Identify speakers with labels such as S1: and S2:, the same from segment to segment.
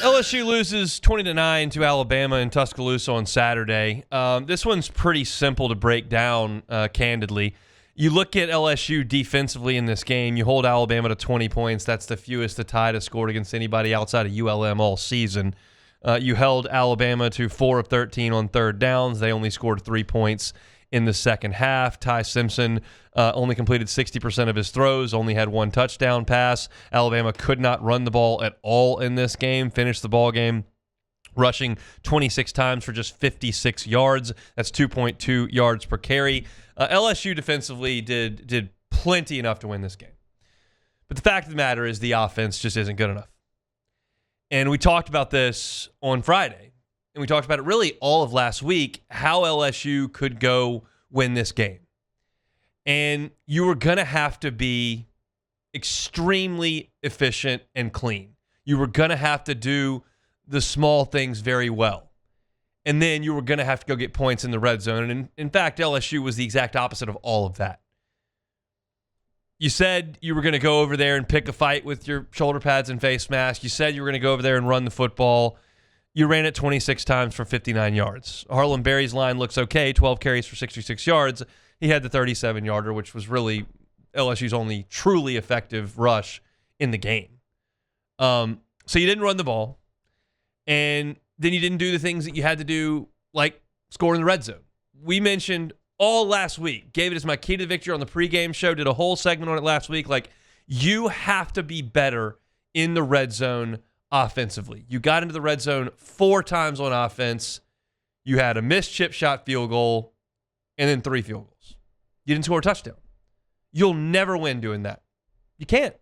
S1: LSU loses 20-9 to Alabama in Tuscaloosa on Saturday. This one's pretty simple to break down, candidly. You look at LSU defensively in this game. You hold Alabama to 20 points. That's the fewest the Tide has scored against anybody outside of ULM all season. You held Alabama to 4 of 13 on third downs. They only scored 3 points in the second half. Ty Simpson only completed 60% of his throws, only had 1 touchdown pass. Alabama could not run the ball at all in this game, finished the ball game rushing 26 times for just 56 yards. That's 2.2 yards per carry. LSU defensively did plenty enough to win this game. But the fact of the matter is the offense just isn't good enough. And we talked about this on Friday. And we talked about it really all of last week, how LSU could go win this game. And you were going to have to be extremely efficient and clean. You were going to have to do the small things very well. And then you were going to have to go get points in the red zone. And in fact, LSU was the exact opposite of all of that. You said you were going to go over there and pick a fight with your shoulder pads and face mask. You said you were going to go over there and run the football. You ran it 26 times for 59 yards. Harlem Berry's line looks okay, 12 carries for 66 yards. He had the 37-yarder, which was really LSU's only truly effective rush in the game. So you didn't run the ball, and then you didn't do the things that you had to do, like score in the red zone. We mentioned all last week, gave it as my key to the victory on the pregame show, did a whole segment on it last week. Like, you have to be better in the red zone offensively. You got into the red zone 4 times on offense. You had a missed chip shot field goal and then 3 field goals. You didn't score a touchdown. You'll never win doing that. You can't.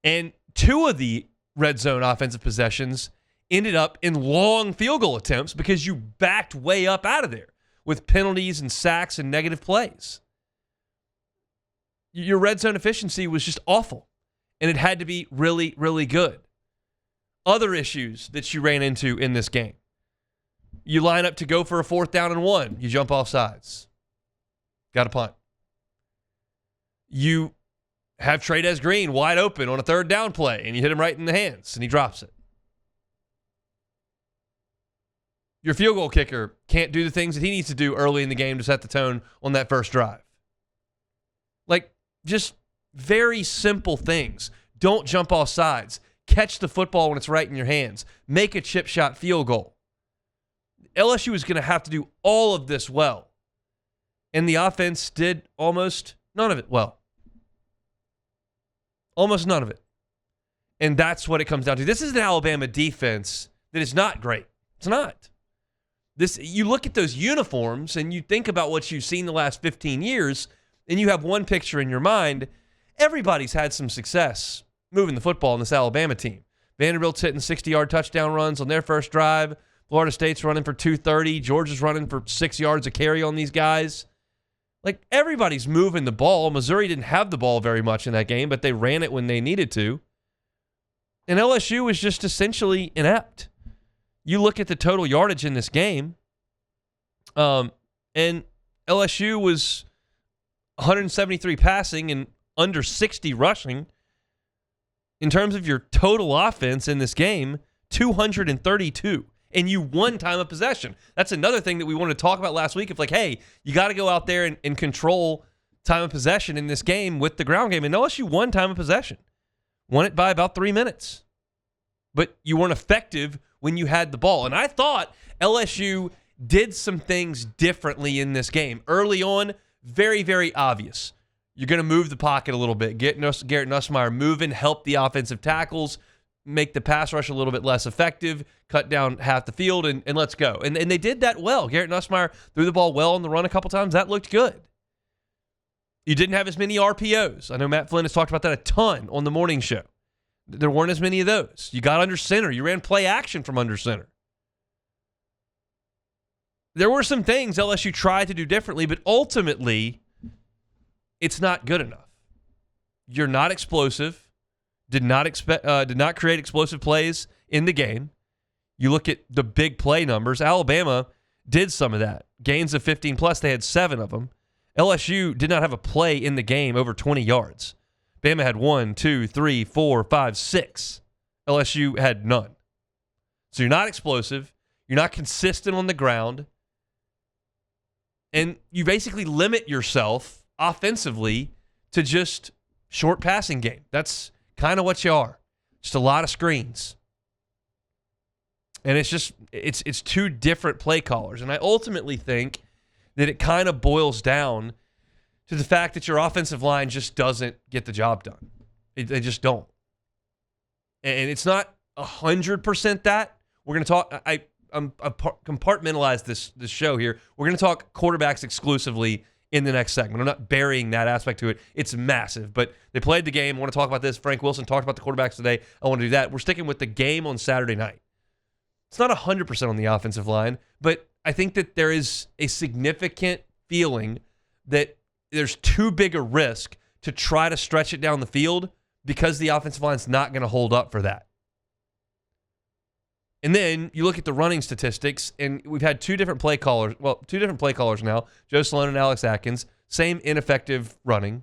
S1: And 2 of the red zone offensive possessions ended up in long field goal attempts because you backed way up out of there with penalties and sacks and negative plays. Your red zone efficiency was just awful, and it had to be really, really good. Other issues that you ran into in this game. You line up to go for a 4th down and 1. You jump off sides. Got a punt. You have Trey'Dez Green wide open on a 3rd down play, and you hit him right in the hands, and he drops it. Your field goal kicker can't do the things that he needs to do early in the game to set the tone on that first drive. Like, just very simple things. Don't jump off sides. Catch the football when it's right in your hands. Make a chip shot field goal. LSU is going to have to do all of this well. And the offense did almost none of it well. Almost none of it. And that's what it comes down to. This is an Alabama defense that is not great. It's not. You look at those uniforms and you think about what you've seen the last 15 years, and you have one picture in your mind. Everybody's had some success moving the football in this Alabama team. Vanderbilt's hitting 60-yard touchdown runs on their first drive. Florida State's running for 230. Georgia's running for 6 yards a carry on these guys. Like, everybody's moving the ball. Missouri didn't have the ball very much in that game, but they ran it when they needed to. And LSU was just essentially inept. You look at the total yardage in this game, and LSU was 173 passing and under 60 rushing. In terms of your total offense in this game, 232. And you won time of possession. That's another thing that we wanted to talk about last week. Of like, hey, you got to go out there and control time of possession in this game with the ground game. And LSU won time of possession. Won it by about 3 minutes. But you weren't effective when you had the ball. And I thought LSU did some things differently in this game. Early on, very, very obvious. You're going to move the pocket a little bit. Get Garrett Nussmeier moving, help the offensive tackles, make the pass rush a little bit less effective, cut down half the field, and let's go. And they did that well. Garrett Nussmeier threw the ball well on the run a couple times. That looked good. You didn't have as many RPOs. I know Matt Flynn has talked about that a ton on the morning show. There weren't as many of those. You got under center. You ran play action from under center. There were some things LSU tried to do differently, but ultimately, it's not good enough. You're not explosive. Did not create explosive plays in the game. You look at the big play numbers. Alabama did some of that. Gains of 15 plus. They had 7 of them. LSU did not have a play in the game over 20 yards. Bama had 1, 2, 3, 4, 5, 6. LSU had none. So you're not explosive. You're not consistent on the ground. And you basically limit yourself offensively to just short passing game. That's kind of what you are. Just a lot of screens. And it's two different play callers. And I ultimately think that it kind of boils down to the fact that your offensive line just doesn't get the job done. They just don't. And it's not 100% that. We're going to talk. I'm compartmentalize this show here. We're going to talk quarterbacks exclusively in the next segment. I'm not burying that aspect to it. It's massive. But they played the game. I want to talk about this. Frank Wilson talked about the quarterbacks today. I want to do that. We're sticking with the game on Saturday night. It's not 100% on the offensive line, but I think that there is a significant feeling that there's too big a risk to try to stretch it down the field because the offensive line's not going to hold up for that. And then you look at the running statistics, and we've had two different play callers now, Joe Sloan and Alex Atkins, same ineffective running.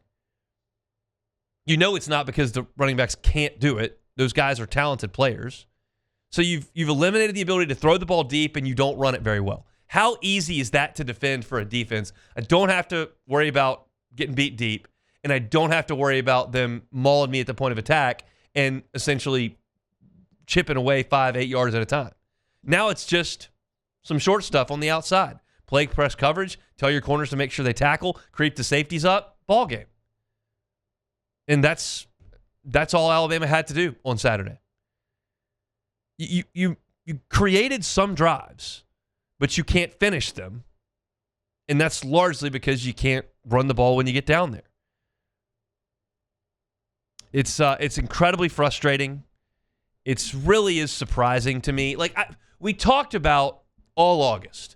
S1: You know it's not because the running backs can't do it. Those guys are talented players. So you've eliminated the ability to throw the ball deep, and you don't run it very well. How easy is that to defend for a defense? I don't have to worry about getting beat deep, and I don't have to worry about them mauling me at the point of attack and essentially chipping away 5-8 yards at a time. Now it's just some short stuff on the outside. Play press coverage, tell your corners to make sure they tackle, creep the safeties up, ball game. And that's all Alabama had to do on Saturday. You created some drives, but you can't finish them. And that's largely because you can't run the ball when you get down there. It's incredibly frustrating. It's really is surprising to me. We talked about all August,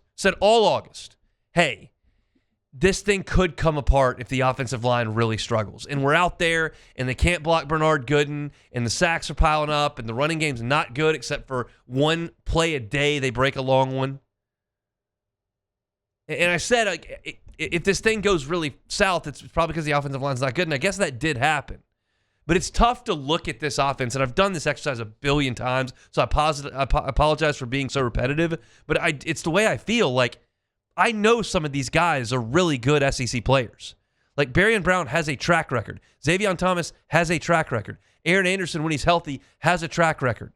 S1: hey, this thing could come apart if the offensive line really struggles. And we're out there, and they can't block Bernard Gooden, and the sacks are piling up, and the running game's not good except for one play a day. They break a long one. And I said, if this thing goes really south, it's probably because the offensive line's not good, and I guess that did happen. But it's tough to look at this offense, and I've done this exercise a billion times, so I apologize for being so repetitive, but it's the way I feel. Like, I know some of these guys are really good SEC players. Like, Berrien Brown has a track record. Xavier Thomas has a track record. Aaron Anderson, when he's healthy, has a track record.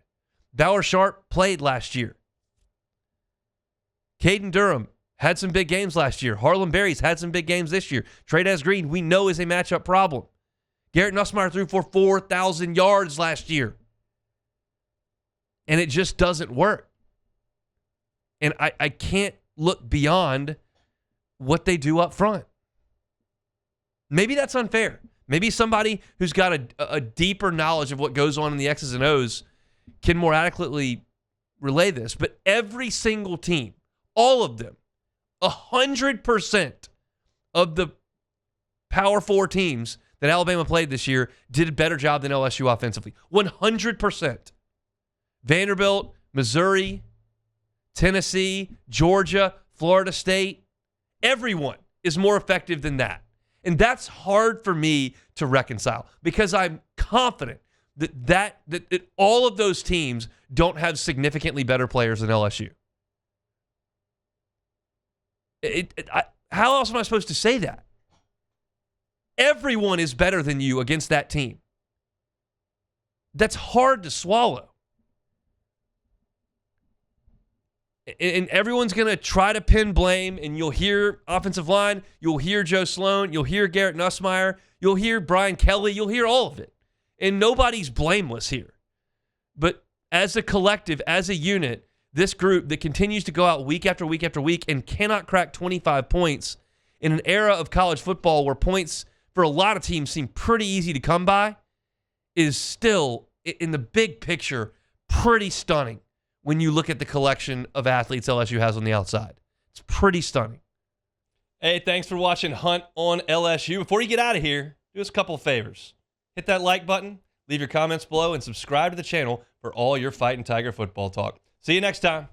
S1: Bauer Sharp played last year. Caden Durham had some big games last year. Harlan Berry's had some big games this year. Trey'Daz Green, we know, is a matchup problem. Garrett Nussmeier threw for 4,000 yards last year. And it just doesn't work. And I can't look beyond what they do up front. Maybe that's unfair. Maybe somebody who's got a deeper knowledge of what goes on in the X's and O's can more adequately relay this. But every single team, all of them, 100% of the Power 4 teams that Alabama played this year did a better job than LSU offensively. 100%. Vanderbilt, Missouri, Tennessee, Georgia, Florida State, everyone is more effective than that. And that's hard for me to reconcile because I'm confident that all of those teams don't have significantly better players than LSU. How else am I supposed to say that? Everyone is better than you against that team. That's hard to swallow. And everyone's going to try to pin blame, and you'll hear offensive line, you'll hear Joe Sloan, you'll hear Garrett Nussmeier, you'll hear Brian Kelly, you'll hear all of it. And nobody's blameless here. But as a collective, as a unit, this group that continues to go out week after week after week and cannot crack 25 points in an era of college football where points for a lot of teams seem pretty easy to come by is still, in the big picture, pretty stunning. When you look at the collection of athletes LSU has on the outside. It's pretty stunning. Hey, thanks for watching Hunt on LSU. Before you get out of here, do us a couple of favors. Hit that like button, leave your comments below, and subscribe to the channel for all your Fighting Tiger football talk. See you next time.